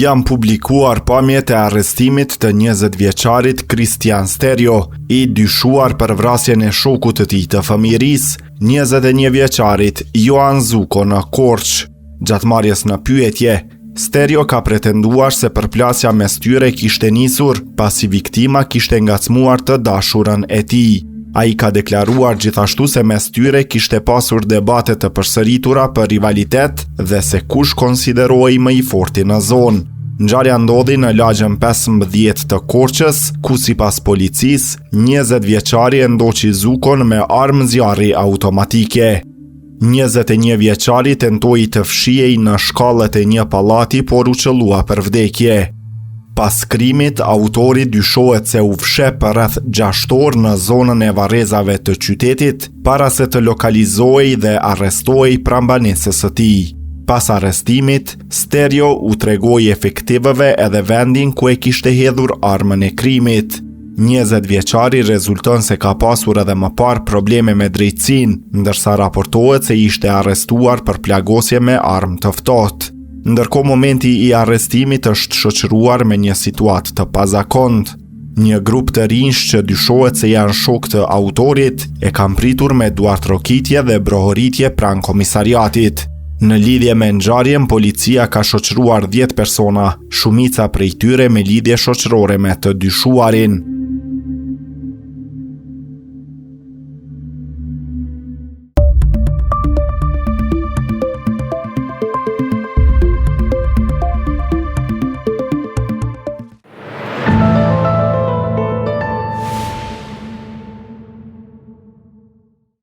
Janë publikuar pamjet e arrestimit të 20 vjeçarit Kristian Sterjo, i dyshuar për vrasjen e shokut të tij të fëmijërisë, 21 vjeçarit Joan Zuko në Korçë. Gjatë marrjes në pyetje, Sterjo ka pretenduar se përplasja mes tyre kishte nisur pasi viktima kishte ngacmuar të dashurën e tij. Ai ka deklaruar gjithashtu se mes tyre kishte pasur debate të përsëritura për rivalitet dhe se kush konsiderohej më i forti në zonë. Ngjarja ndodhi në lagjën 15 të Korçës, ku sipas policisë, 20 vjeçari e ndoqi Zukon me armë zjarri automatike. 21 vjeçari tentoi të fshihej në shkallët e një pallati, por u qellua për vdekje. Pas krimit, autori dyshohet se u fshe për rreth 6 orë në zonën e varrezave të qytetit, para se të lokalizohej dhe arrestohej prambanesës së tij. Pas arrestimit, Sterjo u tregoi efektivëve edhe vendin ku e kishte hedhur armën e krimit. 20 vjeçari rezulton se ka pasur edhe më parë probleme me drejtësinë, ndërsa raportohet se ishte arrestuar për plagosje me armë të ftohtë. Ndërkohë momenti i arrestimit është shoqëruar me një situatë të pazakontë. Një grup të rinj që dyshohet se janë shok të autorit e kanë pritur me duartrokitje dhe brohoritje pranë komisariatit. Në lidhje me ngjarjen, policia ka shoqëruar 10 persona, shumica prej tyre me lidhje shoqërore me të dyshuarin.